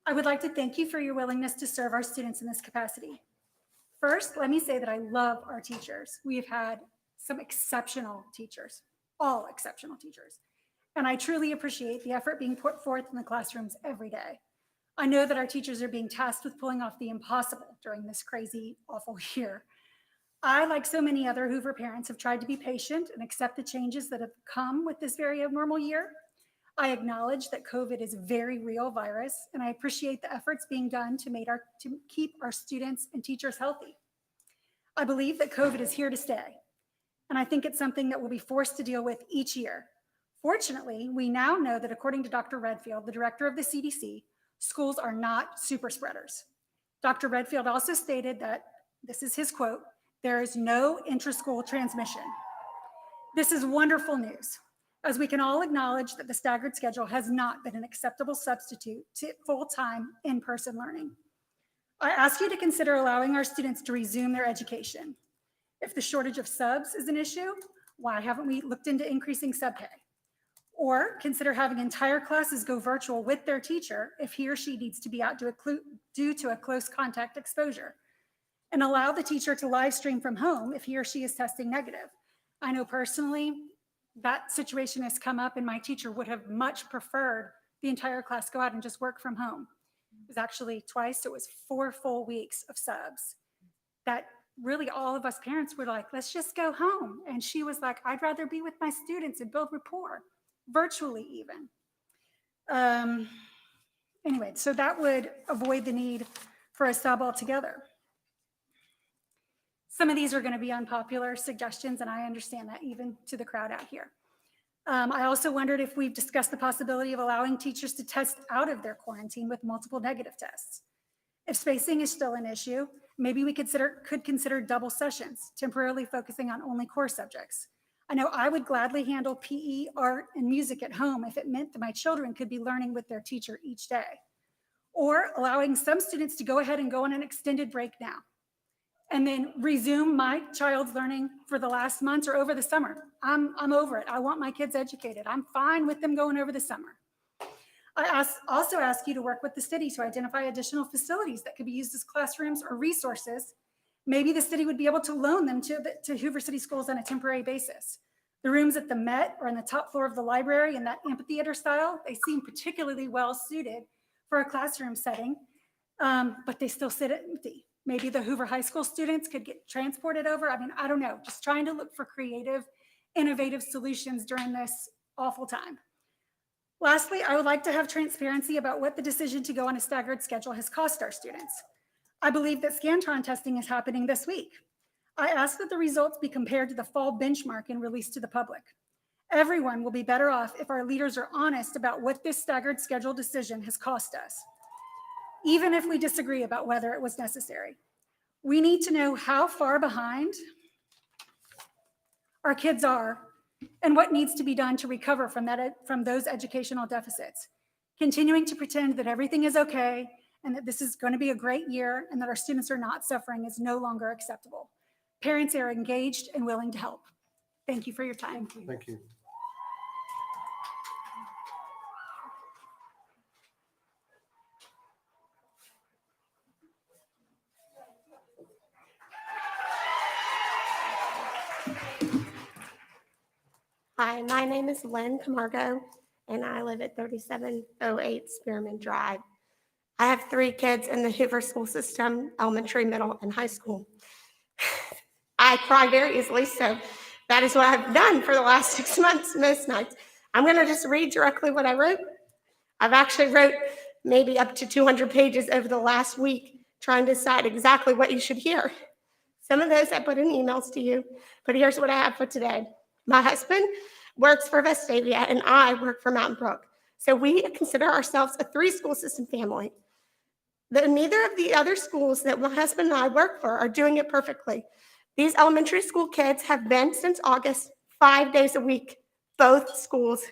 Speaker 19: I would like to thank you for your willingness to serve our students in this capacity. First, let me say that I love our teachers. We have had some exceptional teachers, all exceptional teachers, and I truly appreciate the effort being put forth in the classrooms every day. I know that our teachers are being tasked with pulling off the impossible during this crazy, awful year. I, like so many other Hoover parents, have tried to be patient and accept the changes that have come with this very abnormal year. I acknowledge that COVID is a very real virus, and I appreciate the efforts being done to keep our students and teachers healthy. I believe that COVID is here to stay, and I think it's something that we'll be forced to deal with each year. Fortunately, we now know that according to Dr. Redfield, the director of the CDC, schools are not super spreaders. Dr. Redfield also stated that, this is his quote, "There is no intra-school transmission." This is wonderful news, as we can all acknowledge that the staggered schedule has not been an acceptable substitute to full-time in-person learning. I ask you to consider allowing our students to resume their education. If the shortage of subs is an issue, why haven't we looked into increasing sub pay? Or consider having entire classes go virtual with their teacher if he or she needs to be out due to a close contact exposure, and allow the teacher to live stream from home if he or she is testing negative. I know personally that situation has come up, and my teacher would have much preferred the entire class go out and just work from home. It was actually twice, so it was 4 full weeks of subs that really all of us parents were like, let's just go home. And she was like, I'd rather be with my students and build rapport, virtually even. Anyway, so that would avoid the need for a sub altogether. Some of these are going to be unpopular suggestions, and I understand that even to the crowd out here. I also wondered if we've discussed the possibility of allowing teachers to test out of their quarantine with multiple negative tests. If spacing is still an issue, maybe we could consider double sessions, temporarily focusing on only core subjects. I know I would gladly handle PE, art, and music at home if it meant that my children could be learning with their teacher each day. Or allowing some students to go ahead and go on an extended break now, and then resume my child's learning for the last months or over the summer. I'm over it. I want my kids educated. I'm fine with them going over the summer. I also ask you to work with the city to identify additional facilities that could be used as classrooms or resources. Maybe the city would be able to loan them to Hoover City Schools on a temporary basis. The rooms at the Met or on the top floor of the library in that amphitheater style, they seem particularly well suited for a classroom setting, but they still sit empty. Maybe the Hoover High School students could get transported over. I mean, I don't know, just trying to look for creative, innovative solutions during this awful time. Lastly, I would like to have transparency about what the decision to go on a staggered schedule has cost our students. I believe that Scantron testing is happening this week. I ask that the results be compared to the fall benchmark and released to the public. Everyone will be better off if our leaders are honest about what this staggered schedule decision has cost us, even if we disagree about whether it was necessary. We need to know how far behind our kids are and what needs to be done to recover from those educational deficits. Continuing to pretend that everything is okay and that this is going to be a great year and that our students are not suffering is no longer acceptable. Parents are engaged and willing to help. Thank you for your time.
Speaker 8: Thank you.
Speaker 20: Hi, my name is Lynn Camargo, and I live at 3708 Spearman Drive. I have 3 kids in the Hoover school system, elementary, middle, and high school. I cry very easily, so that is what I've done for the last 6 months, most nights. I'm going to just read directly what I wrote. I've actually wrote maybe up to 200 pages over the last week, trying to decide exactly what you should hear. Some of those I put in emails to you, but here's what I have for today. My husband works for Vestavia, and I work for Mountain Brook. So we consider ourselves a 3-school system family. Neither of the other schools that my husband and I work for are doing it perfectly. These elementary school kids have been since August 5 days a week, both schools.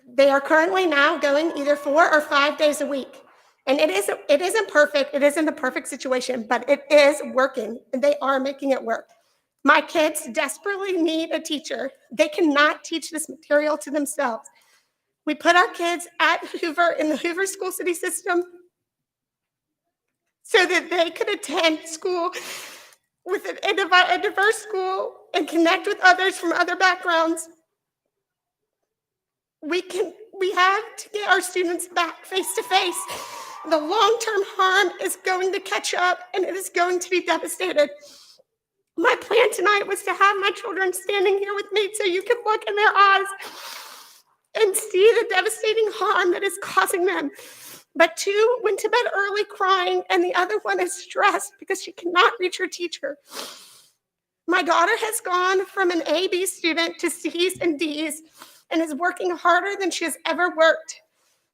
Speaker 20: They are currently now going either 4 or 5 days a week. And it isn't perfect. It isn't the perfect situation, but it is working, and they are making it work. My kids desperately need a teacher. They cannot teach this material to themselves. We put our kids at Hoover in the Hoover school city system so that they could attend school with a diverse school and connect with others from other backgrounds. We have to get our students back face to face The long-term harm is going to catch up and it is going to be devastated. My plan tonight was to have my children standing here with me so you can look in their eyes and see the devastating harm that is causing them. But two went to bed early crying, and the other one is stressed because she cannot reach her teacher. My daughter has gone from an A/B student to C's and D's and is working harder than she has ever worked.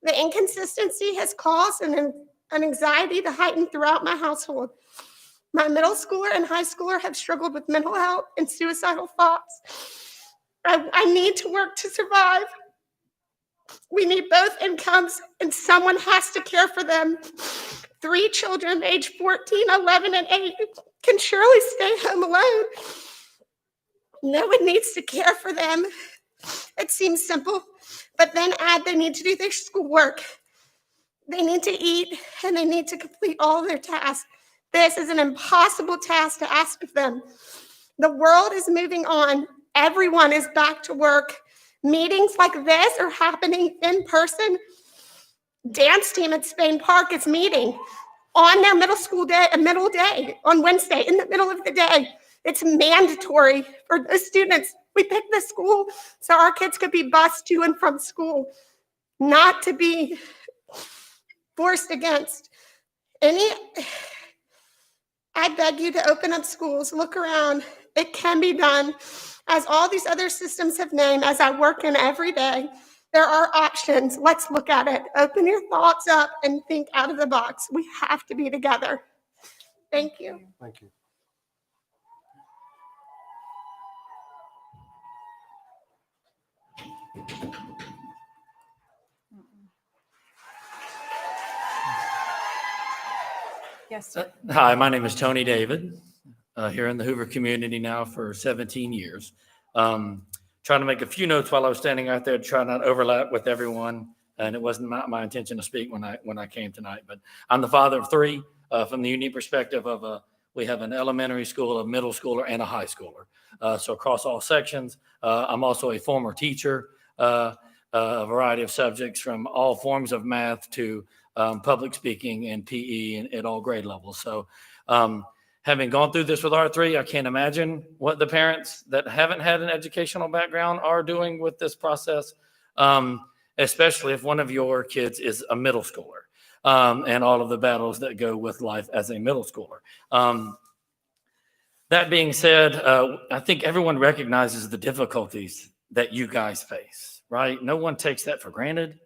Speaker 20: The inconsistency has caused an anxiety to heighten throughout my household. My middle schooler and high schooler have struggled with mental health and suicidal thoughts. I need to work to survive. We need both incomes, and someone has to care for them. 3 children, age 14, 11, and 8, can surely stay home alone. No one needs to care for them. It seems simple, but then add they need to do their schoolwork. They need to eat, and they need to complete all their tasks. This is an impossible task to ask of them. The world is moving on. Everyone is back to work. Meetings like this are happening in person. Dance team at Spain Park is meeting on their middle day on Wednesday in the middle of the day. It's mandatory for the students. We picked the school so our kids could be bused to and from school, not to be forced against. I beg you to open up schools, look around. It can be done. As all these other systems have named, as I work in every day, there are options. Let's look at it. Open your thoughts up and think out of the box. We have to be together. Thank you.
Speaker 8: Thank you.
Speaker 1: Yes, sir.
Speaker 21: Hi, my name is Tony David, here in the Hoover community now for 17 years. Trying to make a few notes while I was standing out there to try not to overlap with everyone. And it wasn't my intention to speak when I came tonight, but I'm the father of 3 from the unique perspective of we have an elementary school, a middle schooler, and a high schooler. So across all sections, I'm also a former teacher, a variety of subjects from all forms of math to public speaking and PE and at all grade levels. So having gone through this with R3, I can't imagine what the parents that haven't had an educational background are doing with this process, especially if one of your kids is a middle schooler and all of the battles that go with life as a middle schooler. That being said, I think everyone recognizes the difficulties that you guys face, right? No one takes that for granted.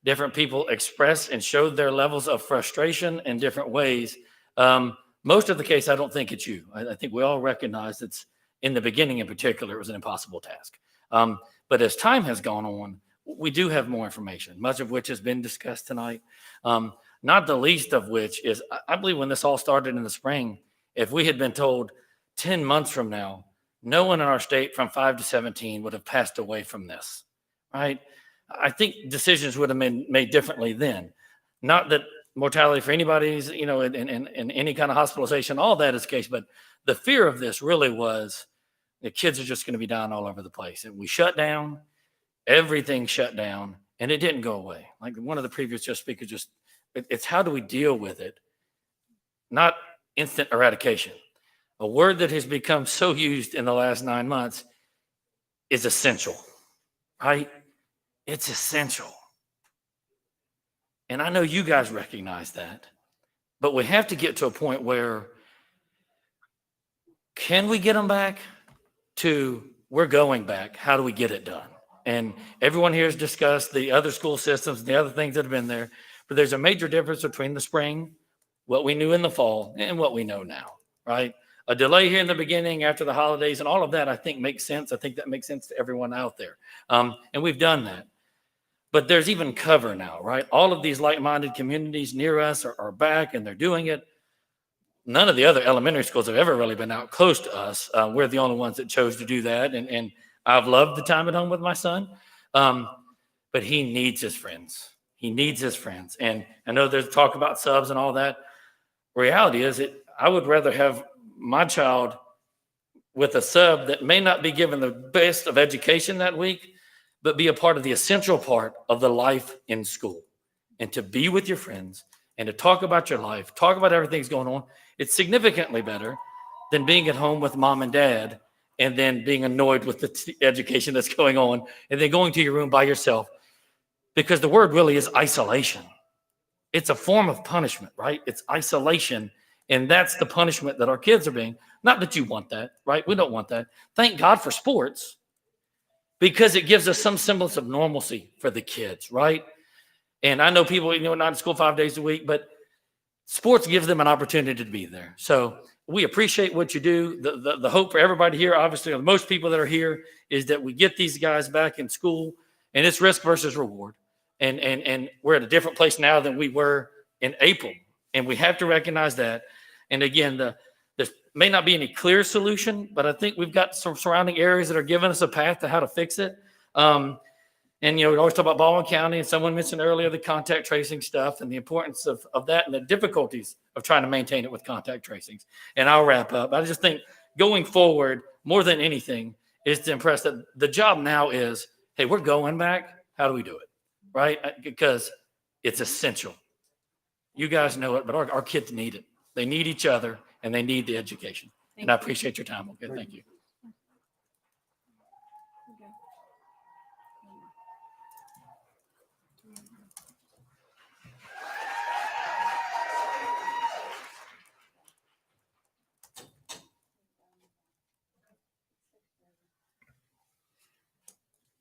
Speaker 21: Different people express and show their levels of frustration in different ways. Most of the case, I don't think it's you. I think we all recognize it's in the beginning in particular, it was an impossible task. But as time has gone on, we do have more information, much of which has been discussed tonight. Not the least of which is, I believe when this all started in the spring, if we had been told 10 months from now, no one in our state from 5 to 17 would have passed away from this, right? I think decisions would have been made differently then. Not that mortality for anybody's, in any kind of hospitalization, all that is the case, but the fear of this really was the kids are just going to be dying all over the place. And we shut down, everything shut down, and it didn't go away. Like one of the previous speakers it's how do we deal with it? Not instant eradication. A word that has become so used in the last 9 months is essential, right? It's essential. And I know you guys recognize that, but we have to get to a point where can we get them back to we're going back? How do we get it done? And everyone here has discussed the other school systems, the other things that have been there, but there's a major difference between the spring, what we knew in the fall, and what we know now, right? A delay here in the beginning after the holidays and all of that, I think makes sense. I think that makes sense to everyone out there. And we've done that. But there's even cover now, right? All of these like-minded communities near us are back and they're doing it. None of the other elementary schools have ever really been out close to us. We're the only ones that chose to do that. And I've loved the time at home with my son. But he needs his friends. He needs his friends. And I know there's talk about subs and all that. Reality is I would rather have my child with a sub that may not be given the best of education that week, but be a part of the essential part of the life in school. and to be with your friends and to talk about your life, talk about everything's going on, it's significantly better than being at home with mom and dad and then being annoyed with the education that's going on and then going to your room by yourself. Because the word really is isolation. It's a form of punishment, right? It's isolation. And that's the punishment that our kids are being. Not that you want that, right? We don't want that. Thank God for sports because it gives us some semblance of normalcy for the kids, right? And I know people, not in school 5 days a week, but sports gives them an opportunity to be there. So we appreciate what you do. The hope for everybody here, obviously, most people that are here, is that we get these guys back in school, and it's risk versus reward. And we're at a different place now than we were in April, and we have to recognize that. And again, there may not be any clear solution, but I think we've got some surrounding areas that are giving us a path to how to fix it. And, we always talk about Baldwin County, and someone mentioned earlier the contact tracing stuff and the importance of that and the difficulties of trying to maintain it with contact tracings. And I'll wrap up. I just think going forward, more than anything, is to impress that the job now is, hey, we're going back. How do we do it? Right? Because it's essential. You guys know it, but our kids need it. They need each other, and they need the education. And I appreciate your time. Okay, thank you.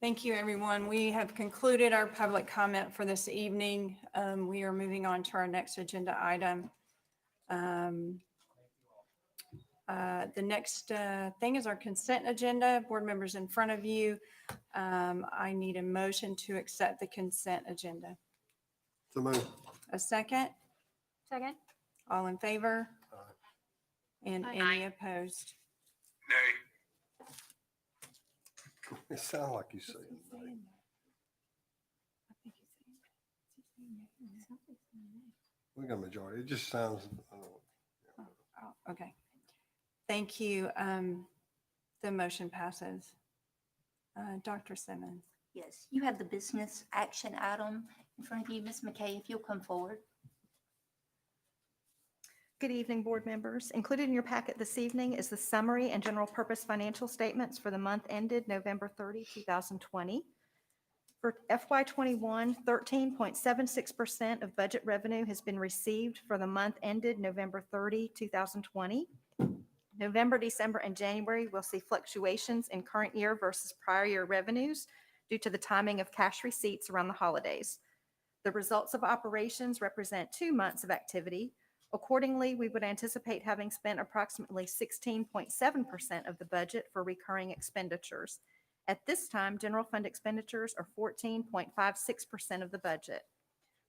Speaker 1: Thank you, everyone. We have concluded our public comment for this evening. We are moving on to our next agenda item. The next thing is our consent agenda. Board members in front of you. I need a motion to accept the consent agenda.
Speaker 8: So moved.
Speaker 1: A second?
Speaker 6: Second.
Speaker 1: All in favor? And any opposed?
Speaker 2: Nay.
Speaker 8: It sounds like you said. We got a majority. It just sounds.
Speaker 1: Oh, okay. Thank you. The motion passes. Dr. Simmons.
Speaker 4: Yes, you have the business action item in front of you. Ms. McKay, if you'll come forward.
Speaker 3: Good evening, board members. Included in your packet this evening is the summary and general purpose financial statements for the month ended November 30, 2020. For FY21, 13.76% of budget revenue has been received for the month ended November 30, 2020. November, December, and January will see fluctuations in current year versus prior year revenues due to the timing of cash receipts around the holidays. The results of operations represent 2 months of activity. Accordingly, we would anticipate having spent approximately 16.7% of the budget for recurring expenditures. At this time, general fund expenditures are 14.56% of the budget.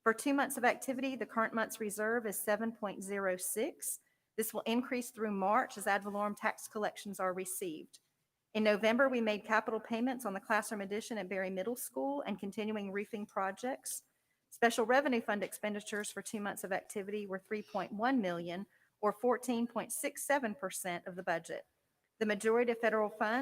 Speaker 3: For 2 months of activity, the current month's reserve is 7.06. This will increase through March as ad valorem tax collections are received. In November, we made capital payments on the classroom addition at Berry Middle School and continuing roofing projects. Special revenue fund expenditures for 2 months of activity were $3.1 million, or 14.67% of the budget. The majority of federal funds